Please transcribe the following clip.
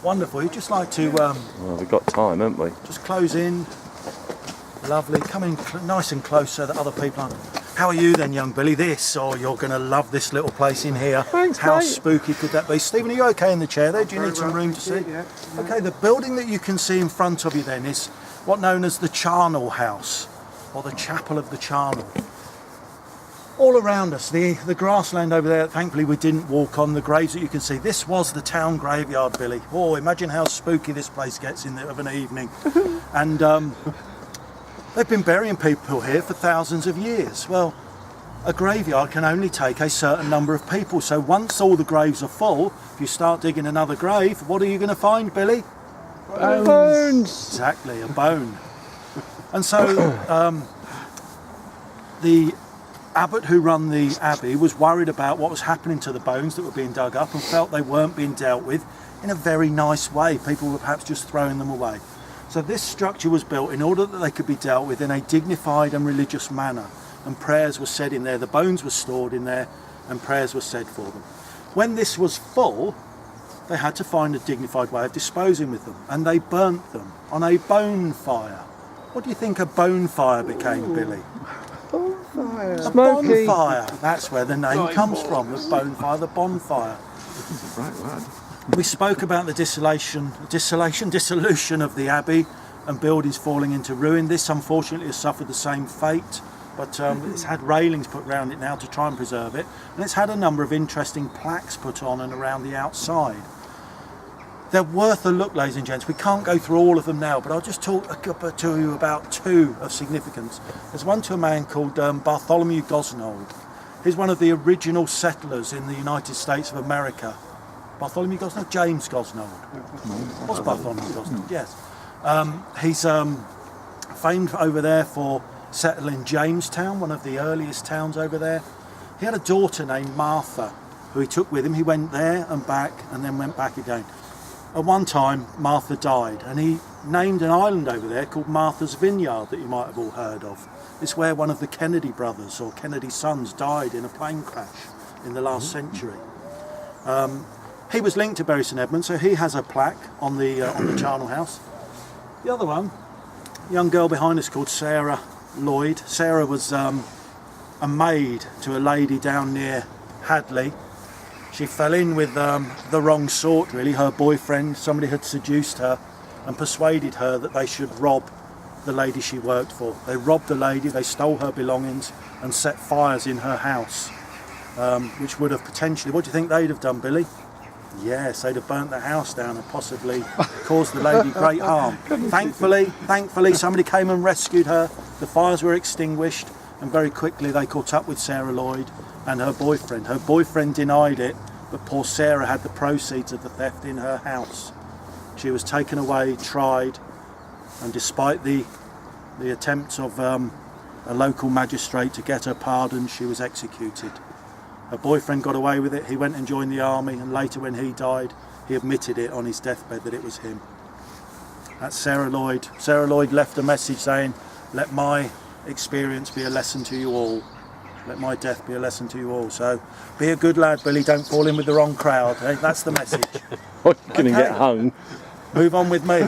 Wonderful. You'd just like to Well, we've got time, haven't we? just close in. Lovely. Come in nice and close so that other people aren't. How are you then, young Billy? You're going to love this little place in here. Thanks, How mate. spooky could that be? Stephen, are you okay in the chair there? Do you need some room to sit? Yeah. Okay, the building that you can see in front of you then is what known as the Charnel House, or the Chapel of the Charnel. All around us, the grassland over there, thankfully we didn't walk on, the graves that you can see. This was the town graveyard, Billy. Oh, imagine how spooky this place gets of an evening. And they've been burying people here for thousands of years. Well, a graveyard can only take a certain number of people. So once all the graves are full, if you start digging another grave, what are you going to find, Billy? Bones. Exactly, a bone. And so the abbot who run the abbey was worried about what was happening to the bones that were being dug up and felt they weren't being dealt with in a very nice way. People were perhaps just throwing them away. So this structure was built in order that they could be dealt with in a dignified and religious manner, and prayers were said in there, the bones were stored in there and prayers were said for them. When this was full, they had to find a dignified way of disposing with them, and they burnt them on a bone fire. What do you think a bone fire became, Billy? Bonfire. A Smoky. bonfire. That's where the name comes from, the bonfire, the bonfire. Right, right. We spoke about the dissolution of the abbey and buildings falling into ruin. This unfortunately has suffered the same fate, but it's had railings put around it now to try and preserve it, and it's had a number of interesting plaques put on and around the outside. They're worth a look, ladies and gents. We can't go through all of them now, but I'll just talk to you about two of significance. There's one to a man called Bartholomew Gosnold. He's one of the original settlers in the United States of America. Bartholomew Gosnold? James Gosnold. What's Bartholomew Gosnold? Yes. He's famed over there for settling Jamestown, one of the earliest towns over there. He had a daughter named Martha, who he took with him. He went there and back, and then went back again. At one time, Martha died, and he named an island over there called Martha's Vineyard that you might have all heard of. It's where one of the Kennedy brothers, or Kennedy sons, died in a plane crash in the last century. He was linked to Bury St Edmunds, so he has a plaque on the charnel house. The other one, a young girl behind us called Sarah Lloyd. Sarah was a maid to a lady down near Hadley. She fell in with the wrong sort, really. Her boyfriend, somebody had seduced her and persuaded her that they should rob the lady she worked for. They robbed the lady, they stole her belongings and set fires in her house, which would have potentially, what do you think they'd have done, Billy? Yes, they'd have burnt the house down and possibly caused the lady great harm. Thankfully, somebody came and rescued her. The fires were extinguished, and very quickly they caught up with Sarah Lloyd and her boyfriend. Her boyfriend denied it, but poor Sarah had the proceeds of the theft in her house. She was taken away, tried, and despite the attempts of a local magistrate to get her pardoned, she was executed. Her boyfriend got away with it. He went and joined the army, and later when he died, he admitted it on his deathbed that it was him. That's Sarah Lloyd. Sarah Lloyd left a message saying, "Let my experience be a lesson to you all. Let my death be a lesson to you all." So be a good lad, Billy. Don't fall in with the wrong crowd. Eh? That's the message. You're going to Okay. get hung. Move on with me.